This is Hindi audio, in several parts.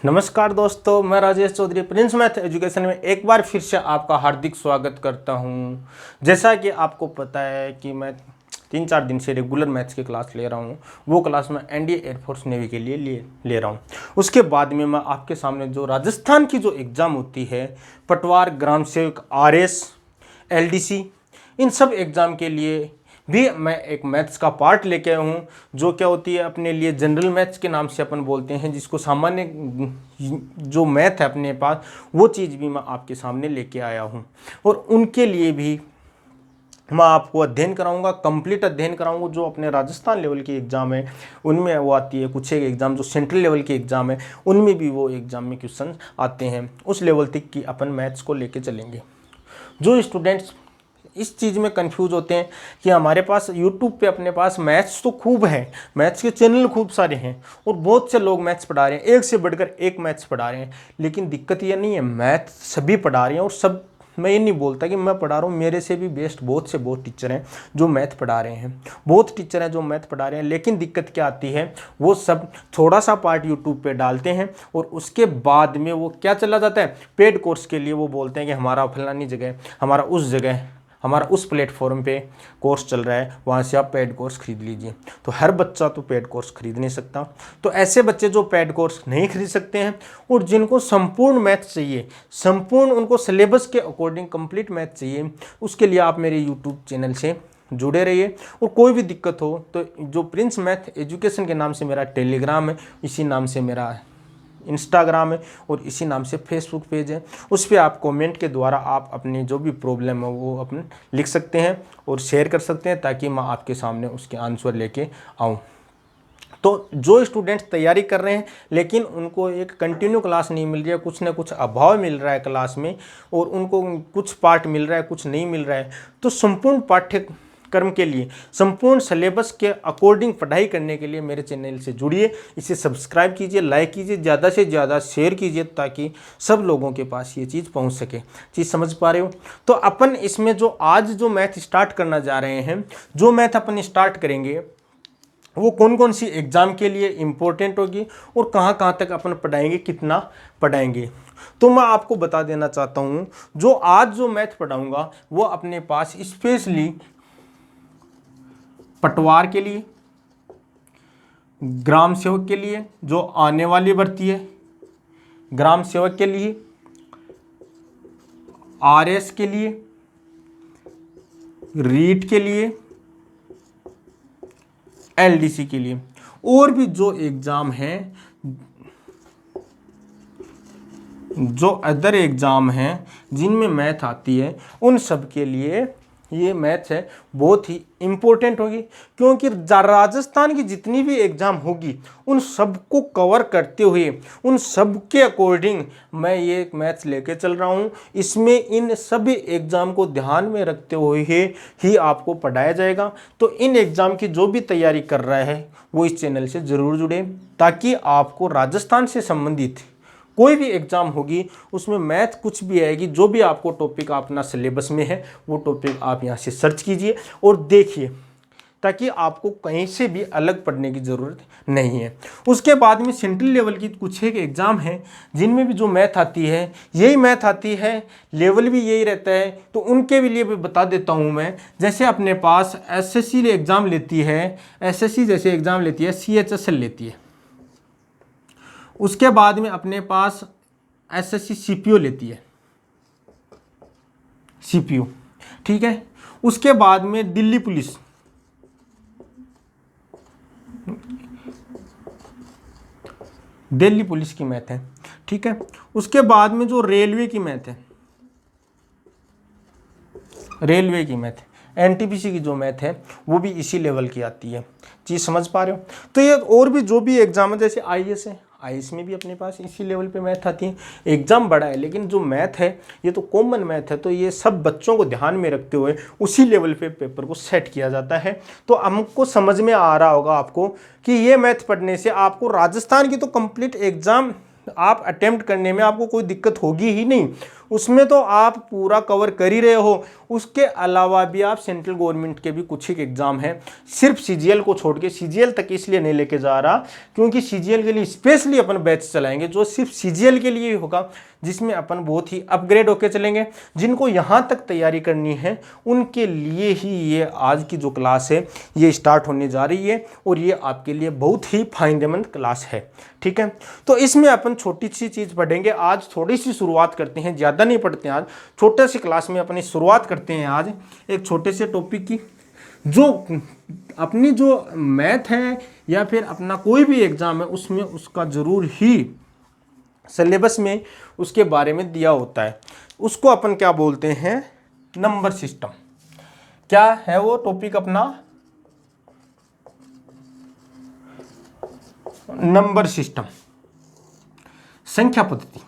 नमस्कार दोस्तों, मैं Rajesh Chaudhary prince math education में एक बार फिर से आपका हार्दिक स्वागत करता हूं। जैसा कि आपको पता है कि मैं 3-4 दिन से रेगुलर मैथ्स की क्लास ले रहा हूं। वो क्लास मैं एनडीए एयरफोर्स नेवी के लिए ले रहा हूं। उसके बाद में मैं आपके सामने जो राजस्थान की जो एग्ज़ाम होती है, पटवार, ग्राम सेवक, आरएस, एलडीसी, इन सब एग्ज़ाम के लिए भी मैं एक मैथ्स का पार्ट लेके आया हूँ, जो क्या होती है अपने लिए जनरल मैथ्स के नाम से अपन बोलते हैं, जिसको सामान्य जो मैथ है अपने पास, वो चीज़ भी मैं आपके सामने लेके आया हूँ। और उनके लिए भी मैं आपको अध्ययन कराऊंगा, कंप्लीट अध्ययन कराऊंगा। जो अपने राजस्थान लेवल की एग्ज़ाम है उनमें वो आती है, कुछ एक एग्ज़ाम जो सेंट्रल लेवल की एग्ज़ाम है उनमें भी वो एग्ज़ाम में क्वेश्चन आते हैं। उस लेवल तक की अपन मैथ्स को लेके चलेंगे। जो स्टूडेंट्स इस चीज़ में कंफ्यूज होते हैं कि हमारे पास यूट्यूब पे अपने पास मैथ्स तो खूब है, मैथ्स के चैनल खूब सारे हैं और बहुत से लोग मैथ्स पढ़ा रहे हैं, एक से बढ़कर एक मैथ्स पढ़ा रहे हैं। लेकिन दिक्कत ये नहीं है, मैथ सभी पढ़ा रहे हैं और सब, मैं ये नहीं बोलता कि मैं पढ़ा रहा हूँ, मेरे से भी बेस्ट बहुत टीचर हैं जो मैथ पढ़ा रहे हैं, बहुत टीचर हैं जो मैथ पढ़ा रहे हैं। लेकिन दिक्कत क्या आती है, वो सब थोड़ा सा पार्ट यूट्यूब पे डालते हैं और उसके बाद में वो क्या चला जाता है, पेड कोर्स के लिए वो बोलते हैं कि हमारा फलानी जगह, हमारा उस जगह, हमारा उस प्लेटफॉर्म पे कोर्स चल रहा है, वहाँ से आप पेड कोर्स खरीद लीजिए। तो हर बच्चा तो पेड कोर्स खरीद नहीं सकता। तो ऐसे बच्चे जो पेड कोर्स नहीं खरीद सकते हैं और जिनको संपूर्ण मैथ चाहिए, संपूर्ण उनको सिलेबस के अकॉर्डिंग कंप्लीट मैथ चाहिए, उसके लिए आप मेरे यूट्यूब चैनल से जुड़े रहिए। और कोई भी दिक्कत हो तो जो प्रिंस मैथ एजुकेशन के नाम से मेरा टेलीग्राम है, इसी नाम से मेरा इंस्टाग्राम है और इसी नाम से फेसबुक पेज है, उस पर आप कमेंट के द्वारा आप अपनी जो भी प्रॉब्लम है वो अपने लिख सकते हैं और शेयर कर सकते हैं, ताकि मैं आपके सामने उसके आंसर लेके आऊँ। तो जो स्टूडेंट्स तैयारी कर रहे हैं लेकिन उनको एक कंटिन्यू क्लास नहीं मिल रही है, कुछ ना कुछ अभाव मिल रहा है क्लास में, और उनको कुछ पार्ट मिल रहा है कुछ नहीं मिल रहा है, तो संपूर्ण पाठ्यक्रम के लिए, संपूर्ण सिलेबस के अकॉर्डिंग पढ़ाई करने के लिए मेरे चैनल से जुड़िए, इसे सब्सक्राइब कीजिए, लाइक कीजिए, ज़्यादा से ज़्यादा शेयर कीजिए, ताकि सब लोगों के पास ये चीज़ पहुंच सके। चीज़ समझ पा रहे हो? तो अपन इसमें जो आज जो मैथ स्टार्ट करना जा रहे हैं, जो मैथ अपन स्टार्ट करेंगे वो कौन कौन सी एग्ज़ाम के लिए इम्पोर्टेंट होगी और कहाँ कहाँ तक अपन पढ़ाएंगे, कितना पढ़ाएंगे, तो मैं आपको बता देना चाहता हूँ। जो आज जो मैथ पढ़ाऊँगा वो अपने पास स्पेशली पटवार के लिए, ग्राम सेवक के लिए जो आने वाली भर्ती है, ग्राम सेवक के लिए, आरएस के लिए, रीट के लिए, एलडीसी के लिए, और भी जो एग्ज़ाम हैं, जो अदर एग्ज़ाम हैं जिनमें मैथ आती है, उन सब के लिए ये मैथ है बहुत ही इम्पोर्टेंट होगी। क्योंकि राजस्थान की जितनी भी एग्ज़ाम होगी उन सबको कवर करते हुए, उन सब के अकॉर्डिंग मैं ये मैथ्स लेके चल रहा हूँ। इसमें इन सभी एग्ज़ाम को ध्यान में रखते हुए ही आपको पढ़ाया जाएगा। तो इन एग्ज़ाम की जो भी तैयारी कर रहा है वो इस चैनल से ज़रूर जुड़े, ताकि आपको राजस्थान से संबंधित कोई भी एग्ज़ाम होगी उसमें मैथ कुछ भी आएगी, जो भी आपको टॉपिक अपना सिलेबस में है वो टॉपिक आप यहाँ से सर्च कीजिए और देखिए, ताकि आपको कहीं से भी अलग पढ़ने की ज़रूरत नहीं है। उसके बाद में सेंट्रल लेवल की कुछ एक एग्ज़ाम है जिनमें भी जो मैथ आती है, यही मैथ आती है, लेवल भी यही रहता है, तो उनके भी लिए भी बता देता हूँ मैं। जैसे अपने पास एसएससी एग्ज़ाम लेती है, एसएससी जैसे एग्ज़ाम लेती है, सीएचएसएल लेती है। उसके बाद में अपने पास एसएससी सीपीओ लेती है, सीपीओ, ठीक है। उसके बाद में दिल्ली पुलिस, दिल्ली पुलिस की मैथ है, ठीक है। उसके बाद में जो रेलवे की मैथ है, रेलवे की मैथ, एनटीपीसी की जो मैथ है वो भी इसी लेवल की आती है। चीज़ समझ पा रहे हो? तो ये और भी जो भी एग्जाम है, जैसे आईएएस है, आईएएस में भी अपने पास इसी लेवल पे मैथ आती है। एग्जाम बड़ा है लेकिन जो मैथ है ये तो कॉमन मैथ है, तो ये सब बच्चों को ध्यान में रखते हुए उसी लेवल पे पेपर को सेट किया जाता है। तो हमको समझ में आ रहा होगा आपको कि ये मैथ पढ़ने से आपको राजस्थान की तो कंप्लीट एग्जाम आप अटेम्प्ट करने में आपको कोई दिक्कत होगी ही नहीं। उसमें तो आप पूरा कवर कर ही रहे हो। उसके अलावा भी आप सेंट्रल गवर्नमेंट के भी कुछ ही एग्जाम हैं, सिर्फ सीजीएल को छोड़ के। सीजीएल तक इसलिए नहीं लेके जा रहा क्योंकि सीजीएल के लिए स्पेशली अपन बैच चलाएंगे जो सिर्फ सीजीएल के लिए ही होगा, जिसमें अपन बहुत ही अपग्रेड होके चलेंगे। जिनको यहाँ तक तैयारी करनी है उनके लिए ही ये आज की जो क्लास है ये स्टार्ट होने जा रही है, और ये आपके लिए बहुत ही फायदेमंद क्लास है। ठीक है, तो इसमें अपन छोटी सी चीज़ पढ़ेंगे आज, थोड़ी सी शुरुआत करते हैं, ज़्यादा नहीं पढ़ते हैं आज, छोटे सी क्लास में अपनी शुरुआत करते हैं आज एक छोटे से टॉपिक की। जो अपनी जो मैथ है या फिर अपना कोई भी एग्ज़ाम है उसमें उसका ज़रूर ही सिलेबस में उसके बारे में दिया होता है। उसको अपन क्या बोलते हैं, नंबर सिस्टम। क्या है वो टॉपिक अपना, नंबर सिस्टम, संख्या पद्धति।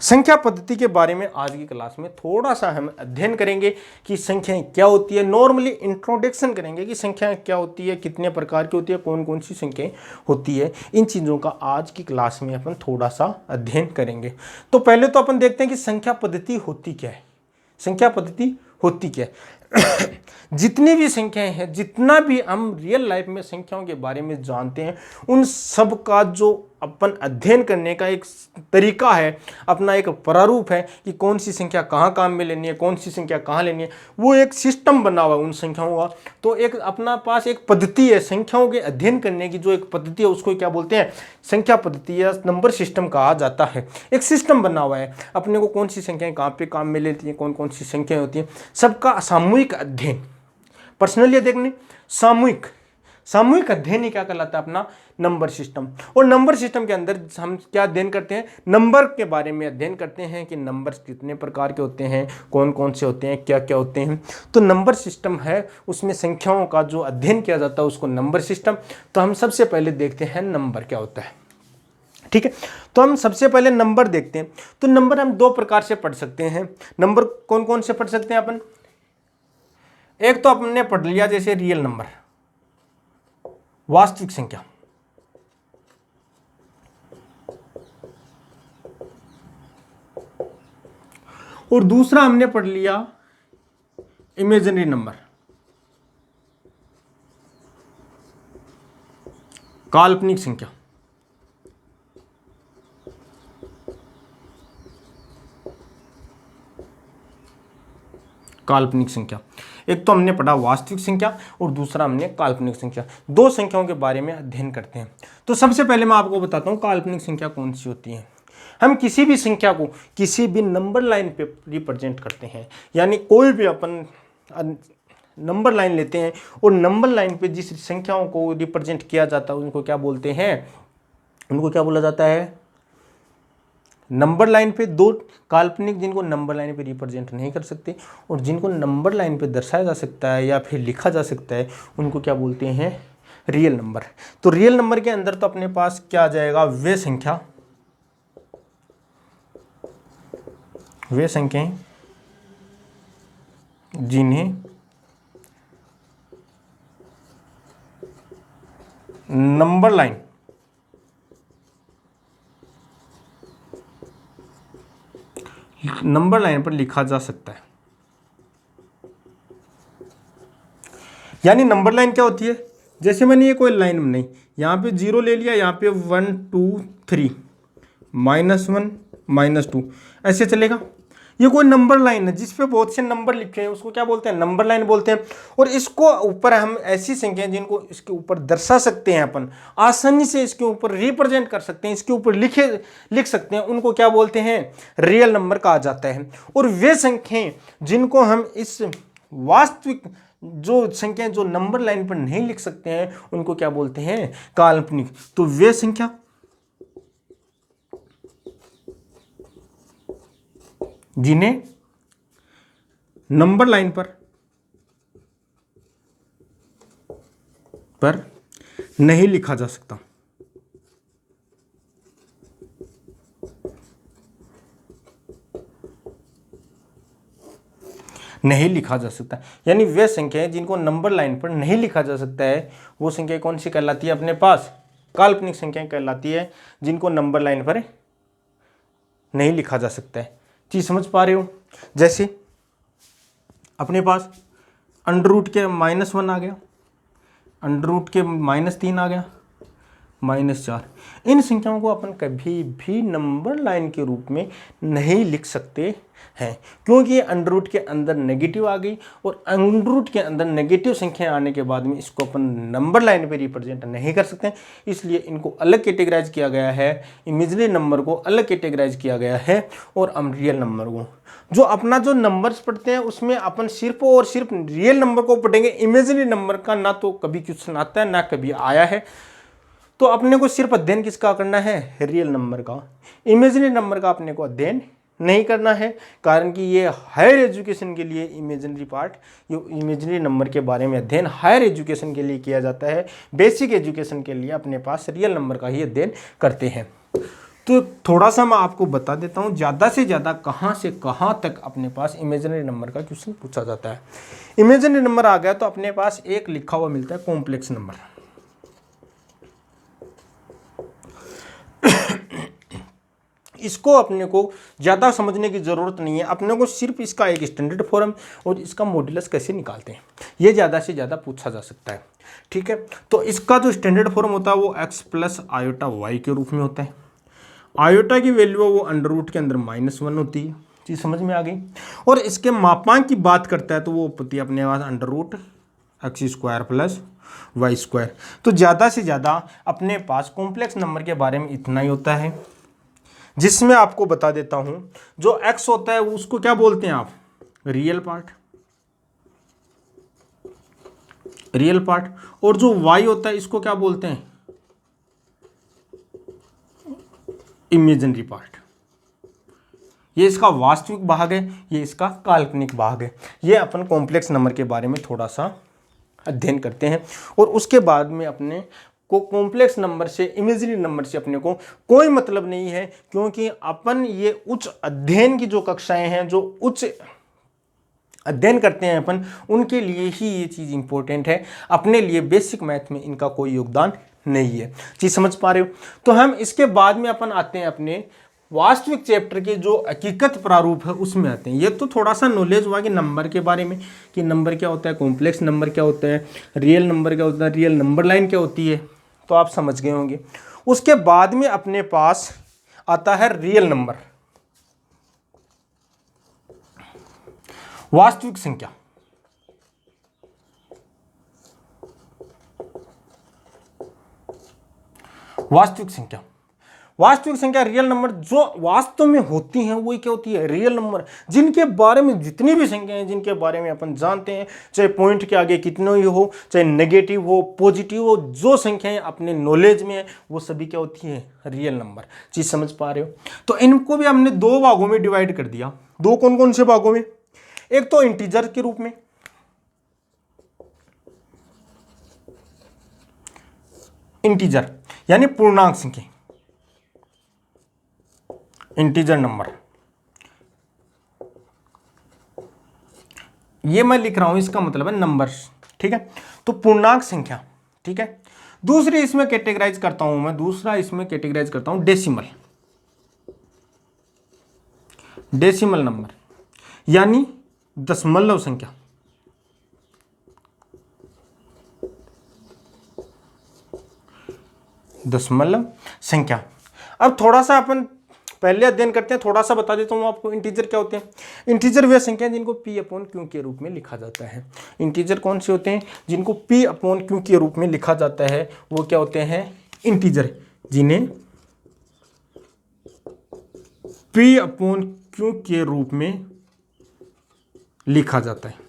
संख्या पद्धति के बारे में आज की क्लास में थोड़ा सा हम अध्ययन करेंगे कि संख्याएं क्या होती है। नॉर्मली इंट्रोडक्शन करेंगे कि संख्याएं क्या होती है, कितने प्रकार की होती है, कौन कौन सी संख्याएं होती है। इन चीज़ों का आज की क्लास में अपन थोड़ा सा अध्ययन करेंगे। तो पहले तो अपन देखते हैं कि संख्या पद्धति होती क्या है। संख्या पद्धति होती क्या है जितनी भी संख्याएं हैं, जितना भी हम रियल लाइफ में संख्याओं के बारे में जानते हैं, उन सब का जो अपन अध्ययन करने का एक तरीका है, अपना एक प्रारूप है कि कौन सी संख्या कहाँ काम में लेनी है, कौन सी संख्या कहाँ लेनी है, वो एक सिस्टम बना हुआ है उन संख्याओं का। तो एक अपना पास एक पद्धति है संख्याओं के अध्ययन करने की, जो एक पद्धति है उसको क्या बोलते हैं, संख्या पद्धति या नंबर सिस्टम कहा जाता है। एक सिस्टम बना हुआ है अपने को, कौन सी संख्याएं कहाँ पे काम में लेती हैं, कौन कौन सी संख्याएं होती हैं, सबका सामूहिक अध्ययन। पर्सनली देखने सामूहिक अध्ययन ही क्या कहलाता है, अपना नंबर सिस्टम। और नंबर सिस्टम के अंदर हम क्या अध्ययन करते हैं, नंबर के बारे में अध्ययन करते हैं कि नंबर कितने प्रकार के होते हैं, कौन कौन से होते हैं, क्या क्या होते हैं। तो नंबर सिस्टम है, उसमें संख्याओं का जो अध्ययन किया जाता है उसको नंबर सिस्टम। तो हम सबसे पहले देखते हैं नंबर क्या होता है। ठीक है, तो हम सबसे पहले नंबर देखते हैं। तो नंबर हम दो प्रकार से पढ़ सकते हैं। नंबर कौन कौन से पढ़ सकते हैं अपन, एक तो अपने पढ़ लिया जैसे रियल नंबर, वास्तविक संख्या। और दूसरा हमने पढ़ लिया इमेजिनरी नंबर, काल्पनिक संख्या। काल्पनिक संख्या, एक तो हमने पढ़ा वास्तविक संख्या और दूसरा हमने काल्पनिक संख्या। दो संख्याओं के बारे में अध्ययन करते हैं। तो सबसे पहले मैं आपको बताता हूं काल्पनिक संख्या कौन सी होती है। हम किसी भी संख्या को किसी भी नंबर लाइन पे रिप्रेजेंट करते हैं, यानी कोई भी अपन नंबर लाइन लेते हैं और नंबर लाइन पे जिस संख्याओं को रिप्रेजेंट किया जाता है उनको क्या बोलते हैं, उनको क्या बोला जाता है, नंबर लाइन पे दो काल्पनिक, जिनको नंबर लाइन पे रिप्रेजेंट नहीं कर सकते और जिनको नंबर लाइन पे दर्शाया जा सकता है या फिर लिखा जा सकता है, उनको क्या बोलते हैं, रियल नंबर। तो रियल नंबर के अंदर तो अपने पास क्या आ जाएगा, वे संख्याएं जिन्हें नंबर लाइन पर लिखा जा सकता है। यानी नंबर लाइन क्या होती है, जैसे मैंने ये कोई लाइन बनाई, यहाँ पे 0 ले लिया, यहाँ पे 1 2 3 -1 -2 ऐसे चलेगा। ये कोई नंबर लाइन है जिसपे बहुत से नंबर लिखे हैं, उसको क्या बोलते हैं, नंबर लाइन बोलते हैं। और इसको ऊपर हम ऐसी संख्या जिनको इसके ऊपर दर्शा सकते हैं, अपन आसानी से इसके ऊपर रिप्रेजेंट कर सकते हैं, इसके ऊपर लिख सकते हैं, उनको क्या बोलते हैं, रियल नंबर कहा जाता है। और वे संख्याएं जिनको हम इस वास्तविक जो संख्याएं जो नंबर लाइन पर नहीं लिख सकते हैं उनको क्या बोलते हैं, काल्पनिक। तो वे संख्या जिन्हें नंबर लाइन पर नहीं लिखा जा सकता, यानी वे संख्याएं जिनको नंबर लाइन पर नहीं लिखा जा सकता है, वो संख्या कौन सी कहलाती है अपने पास, काल्पनिक संख्याएं कहलाती है जिनको नंबर लाइन पर नहीं लिखा जा सकता है। चीज समझ पा रहे हो? जैसे अपने पास अंडर रूट के -1 आ गया, अंडर रूट के -3 आ गया, -4। इन संख्याओं को अपन कभी भी नंबर लाइन के रूप में नहीं लिख सकते हैं, क्योंकि अंडर रूट के अंदर नेगेटिव आ गई और अंडर रूट के अंदर नेगेटिव संख्याएं आने के बाद में इसको अपन नंबर लाइन पे रिप्रेजेंट नहीं कर सकते। इसलिए इनको अलग कैटेगराइज किया गया है, इमेजिनरी नंबर को अलग कैटेगराइज किया गया है और रियल नंबर को। जो अपना जो नंबर्स पढ़ते हैं उसमें अपन सिर्फ और सिर्फ रियल नंबर को पढ़ेंगे, इमेजिनरी नंबर का ना तो कभी क्वेश्चन आता है ना कभी आया है। तो अपने को सिर्फ अध्ययन किसका करना है? रियल नंबर का। इमेजिनरी नंबर का अपने को अध्ययन नहीं करना है, कारण कि ये हायर एजुकेशन के लिए इमेजिनरी पार्ट, ये इमेजिनरी नंबर के बारे में अध्ययन हायर एजुकेशन के लिए किया जाता है। बेसिक एजुकेशन के लिए अपने पास रियल नंबर का ही अध्ययन करते हैं। तो थोड़ा सा मैं आपको बता देता हूँ ज़्यादा से ज़्यादा कहाँ से कहाँ तक अपने पास इमेजिनरी नंबर का क्वेश्चन पूछा जाता है। इमेजिनरी नंबर आ गया तो अपने पास एक लिखा हुआ मिलता है कॉम्प्लेक्स नंबर। इसको अपने को ज़्यादा समझने की ज़रूरत नहीं है, अपने को सिर्फ इसका एक स्टैंडर्ड फॉर्म और इसका मॉड्यूलस कैसे निकालते हैं ये ज़्यादा से ज़्यादा पूछा जा सकता है। ठीक है, तो इसका जो स्टैंडर्ड फॉर्म होता है वो x प्लस आयोटा y के रूप में होता है। आयोटा की वैल्यू वो अंडर रूट के अंदर -1 होती है। चीज़ समझ में आ गई। और इसके मापांक की बात करता है तो वो होती है अपने पास under root x² plus y²। तो ज़्यादा से ज़्यादा अपने पास कॉम्प्लेक्स नंबर के बारे में इतना ही होता है, जिसमें आपको बता देता हूं जो x होता है उसको क्या बोलते हैं आप? Real part, real part. और जो y होता है इसको क्या बोलते हैं? Imaginary part. ये इसका वास्तविक भाग है, ये इसका काल्पनिक भाग है। ये अपन कॉम्प्लेक्स नंबर के बारे में थोड़ा सा अध्ययन करते हैं और उसके बाद में अपने को कॉम्प्लेक्स नंबर से इमेजिनरी नंबर से अपने को कोई मतलब नहीं है, क्योंकि अपन ये उच्च अध्ययन की जो कक्षाएं हैं, जो उच्च अध्ययन करते हैं अपन, उनके लिए ही ये चीज़ इंपॉर्टेंट है। अपने लिए बेसिक मैथ में इनका कोई योगदान नहीं है। चीज़ समझ पा रहे हो? तो हम इसके बाद में अपन आते हैं अपने वास्तविक चैप्टर के जो हकीकत प्रारूप है उसमें आते हैं। ये तो थोड़ा सा नॉलेज हुआ कि नंबर के बारे में, कि नंबर क्या होता है, कॉम्प्लेक्स नंबर क्या होता है, रियल नंबर क्या होता है, रियल नंबर लाइन क्या होती है, तो आप समझ गए होंगे। उसके बाद में अपने पास आता है रियल नंबर, वास्तविक संख्या। वास्तविक संख्या, वास्तविक संख्या रियल नंबर जो वास्तव में होती हैं वही क्या होती है? Real number. जिनके बारे में जितनी भी संख्याएं हैं, जिनके बारे में अपन जानते हैं, चाहे पॉइंट के आगे कितने ही हो, चाहे नेगेटिव हो, पॉजिटिव हो, जो संख्याएं अपने नॉलेज में है वो सभी क्या होती है? Real number. चीज समझ पा रहे हो? तो इनको भी हमने दो भागों में डिवाइड कर दिया। दो कौन कौन से भागों में? एक तो इंटीजर के रूप में, इंटीजर यानी पूर्णांक संख्या, इंटीजर नंबर। ये मैं लिख रहा हूं, इसका मतलब है नंबर्स। ठीक है, तो पूर्णांक संख्या। ठीक है, दूसरी इसमें कैटेगराइज करता हूं मैं, दूसरा इसमें कैटेगराइज करता हूं डेसिमल, डेसिमल नंबर यानी दशमलव संख्या। दशमलव संख्या। अब थोड़ा सा अपन पहले अध्ययन करते हैं, थोड़ा सा बता देता हूँ आपको इंटीजर क्या होते हैं। इंटीजर वे संख्या जिनको p/q के रूप में लिखा जाता है। इंटीजर कौन से होते हैं? जिनको p/q के रूप में लिखा जाता है वो क्या होते हैं? इंटीजर, जिन्हें p/q के रूप में लिखा जाता है।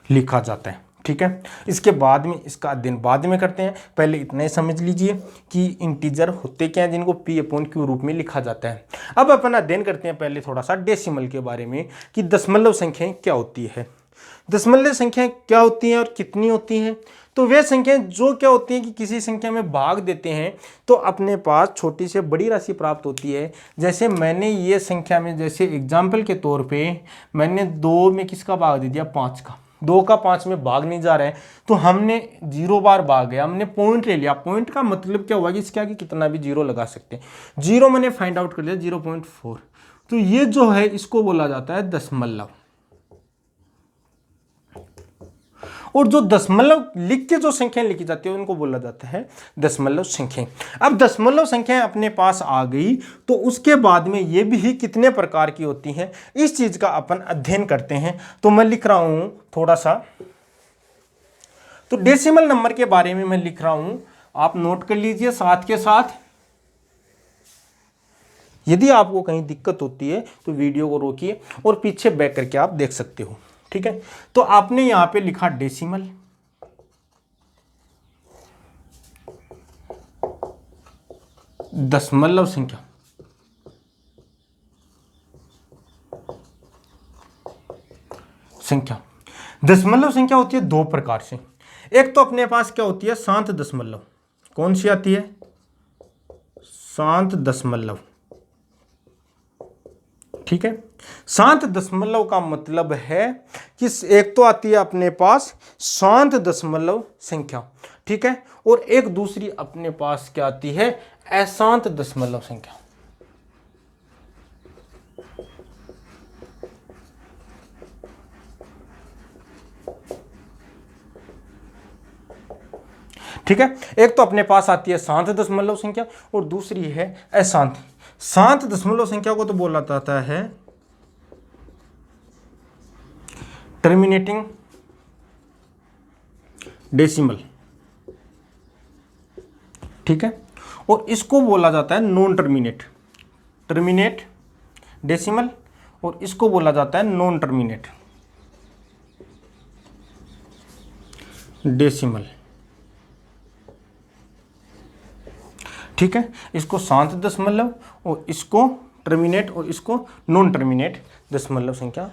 लिखा जाता है। ठीक है, इसके बाद में इसका अध्ययन बाद में करते हैं। पहले इतना ही समझ लीजिए कि इंटीजर होते क्या हैं जिनको p/q रूप में लिखा जाता है। अब अपन अध्ययन करते हैं पहले थोड़ा सा डेसिमल के बारे में, कि दशमलव संख्याएं क्या होती है। दशमलव संख्याएं क्या होती हैं और कितनी होती हैं? तो वे संख्याएं जो क्या होती हैं कि किसी संख्या में भाग देते हैं तो अपने पास छोटी से बड़ी राशि प्राप्त होती है। जैसे मैंने ये संख्या में, जैसे एग्जाम्पल के तौर पे मैंने 2 में किसका भाग दे दिया? 5 का। 2 का 5 में भाग नहीं जा रहा है, तो हमने 0 बार भाग गया, हमने पॉइंट ले लिया। पॉइंट का मतलब क्या हुआ कि इसके आगे कितना भी 0 लगा सकते हैं। 0 मैंने फाइंड आउट कर लिया 0.4, तो ये जो है इसको बोला जाता है दशमलव। और जो दशमलव लिख के जो संख्याएं लिखी जाती है उनको बोला जाता है दशमलव संख्याएं। अब दशमलव संख्याएं अपने पास आ गई तो उसके बाद में ये भी कितने प्रकार की होती हैं, इस चीज का अपन अध्ययन करते हैं। तो मैं लिख रहा हूं थोड़ा सा, तो डेसिमल नंबर के बारे में मैं लिख रहा हूं, आप नोट कर लीजिए साथ के साथ। यदि आपको कहीं दिक्कत होती है तो वीडियो को रोकिए और पीछे बैक करके आप देख सकते हो, ठीक है। तो आपने यहां पे लिखा डेसिमल, दशमलव संख्या, दशमलव संख्या होती है 2 प्रकार से। एक तो अपने पास क्या होती है शांत दशमलव। कौन सी आती है? शांत दशमलव, ठीक है। शांत दशमलव का मतलब है कि एक तो आती है अपने पास शांत दशमलव संख्या, ठीक है, और एक दूसरी अपने पास क्या आती है अशांत दशमलव संख्या। ठीक है, एक तो अपने पास आती है शांत दशमलव संख्या और दूसरी है अशांत। शांत दशमलव संख्या को तो बोला जाता है टर्मिनेटिंग डेसिमल, ठीक है, और इसको बोला जाता है नॉन टर्मिनेट, टर्मिनेट डेसिमल, और इसको बोला जाता है नॉन टर्मिनेट डेसिमल, ठीक है। इसको शांत दशमलव और इसको टर्मिनेट और इसको नॉन टर्मिनेट दशमलव संख्या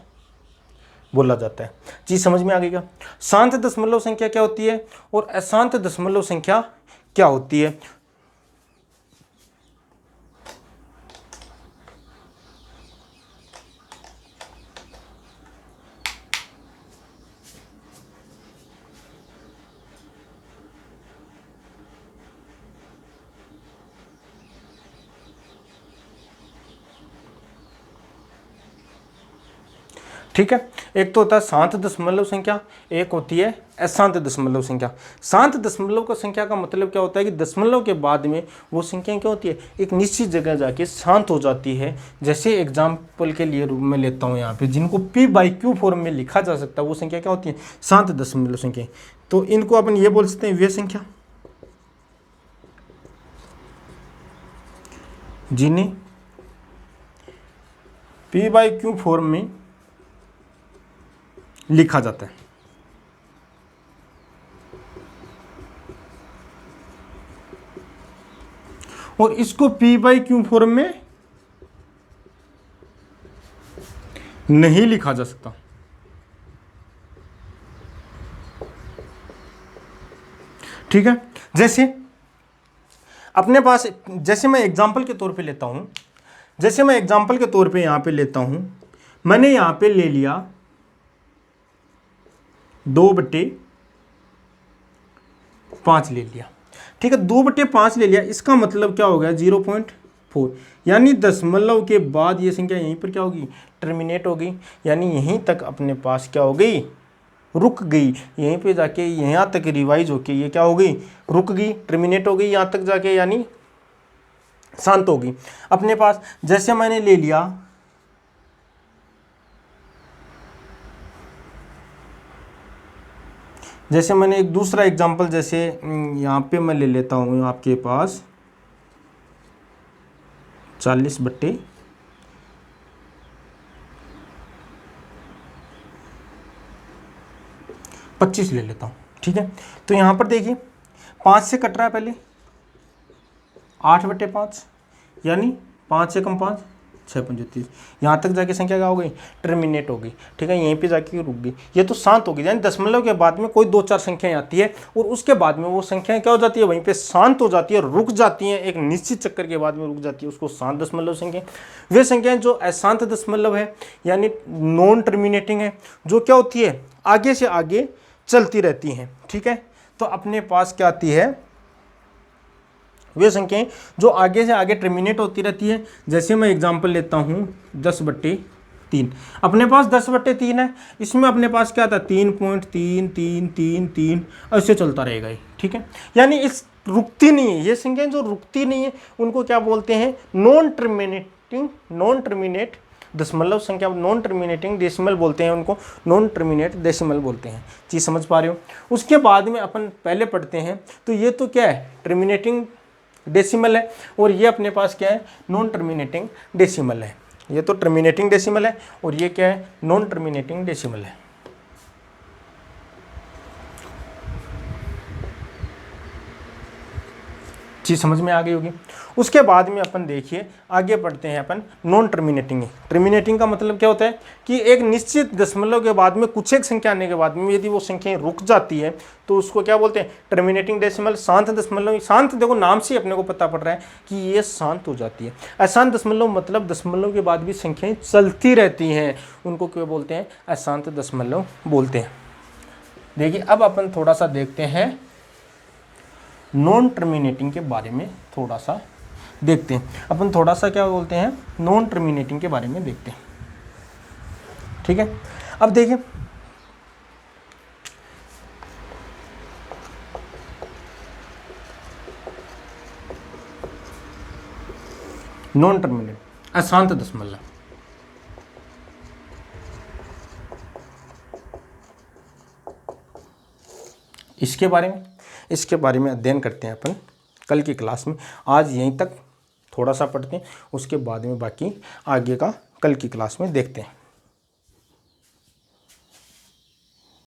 बोला जाता है। चीज समझ में आ गई क्या? शांत दशमलव संख्या क्या होती है और अशांत दशमलव संख्या क्या होती है? ठीक है, एक तो होता है शांत दशमलव संख्या, एक होती है अशांत दशमलव संख्या। शांत दशमलव का संख्या का मतलब क्या होता है कि दशमलव के बाद में वो संख्या क्या होती है एक निश्चित जगह जाके शांत हो जाती है। जैसे एग्जाम्पल के लिए रूप में लेता हूँ यहाँ पे, जिनको p/q फॉर्म में लिखा जा सकता है वो संख्या क्या होती है शांत दशमलव संख्या। तो इनको अपन ये बोल सकते हैं वे संख्या जिन्हें p/q फॉर्म में लिखा जाता है। और इसको p/q फॉर्म में नहीं लिखा जा सकता। ठीक है, जैसे अपने पास, जैसे मैं एग्जांपल के तौर पे लेता हूं, जैसे मैं एग्जांपल के तौर पे यहां पे लेता हूं, मैंने यहां पे ले लिया 2/5 ले लिया। ठीक है, 2/5 ले लिया, इसका मतलब क्या हो गया 0.4, यानी दशमलव के बाद ये संख्या यहीं पर क्या होगी टर्मिनेट होगी, यानी यहीं तक अपने पास क्या हो गई रुक गई, यहीं पे जाके यहाँ तक रिवाइज होके ये क्या हो गई रुक गई, टर्मिनेट हो गई यहाँ तक जाके, यानी शांत होगी अपने पास। जैसे मैंने ले लिया जैसे मैंने एक दूसरा एग्जांपल, जैसे यहाँ पे मैं ले लेता हूँ आपके पास 40/25 ले लेता हूँ। ठीक है, तो यहाँ पर देखिए 5 से कट रहा है पहले 8/5, यानी 5 से कम 5 6 पंजे 30, यहाँ तक जाके संख्या क्या हो गई, टर्मिनेट हो गई। ठीक है, यहीं पे जाके रुक गई, ये तो शांत हो गई। यानी दशमलव के बाद में कोई 2-4 संख्याएं आती है और उसके बाद में वो संख्याएं क्या हो जाती है, वहीं पे शांत हो जाती है, रुक जाती हैं, एक निश्चित चक्कर के बाद में रुक जाती है, उसको शांत दशमलव संख्या। वे संख्याएं जो अशांत दशमलव है यानी नॉन टर्मिनेटिंग है, जो क्या होती है, आगे से आगे चलती रहती हैं। ठीक है, तो अपने पास क्या आती है, वे संख्याएं जो आगे से आगे टर्मिनेट होती रहती है। जैसे मैं एग्जांपल लेता हूं 10/3, अपने पास 10/3 है, इसमें अपने पास क्या था 3.33333 ऐसे चलता रहेगा ये। ठीक है, यानी इस रुकती नहीं है, ये संख्याएं जो रुकती नहीं है उनको क्या बोलते हैं, नॉन टर्मिनेट दशमलव संख्या, नॉन टर्मिनेटिंग डेसिमल बोलते हैं उनको, नॉन टर्मिनेट डेसिमल बोलते हैं। चीज़ समझ पा रहे हो। उसके बाद में अपन पहले पढ़ते हैं, तो ये तो क्या है, टर्मिनेटिंग डेसिमल है, और ये अपने पास क्या है, नॉन टर्मिनेटिंग डेसिमल है। ये तो टर्मिनेटिंग डेसिमल है और ये क्या है, नॉन टर्मिनेटिंग डेसिमल है। चीज़ समझ में आ गई होगी। उसके बाद में अपन देखिए आगे बढ़ते हैं अपन नॉन टर्मिनेटिंग। टर्मिनेटिंग का मतलब क्या होता है कि एक निश्चित दशमलव के बाद में कुछ एक संख्या आने के बाद में यदि वो संख्याएं रुक जाती है तो उसको क्या बोलते हैं, टर्मिनेटिंग डेसिमल। शांत दशमलव, शांत देखो नाम से अपने को पता पड़ रहा है कि ये शांत हो जाती है। अशांत दशमलव मतलब दशमलव के बाद भी संख्याएं चलती रहती हैं, उनको क्या बोलते हैं, अशांत दशमलव बोलते हैं। देखिए अब अपन थोड़ा सा देखते हैं नॉन टर्मिनेटिंग के बारे में, थोड़ा सा देखते हैं अपन, थोड़ा सा क्या बोलते हैं, नॉन टर्मिनेटिंग के बारे में देखते हैं। ठीक है, अब देखिए नॉन टर्मिनेट अशांत दशमलव, इसके बारे में अध्ययन करते हैं अपन कल की क्लास में। आज यहीं तक थोड़ा सा पढ़ते हैं, उसके बाद में बाकी आगे का कल की क्लास में देखते हैं।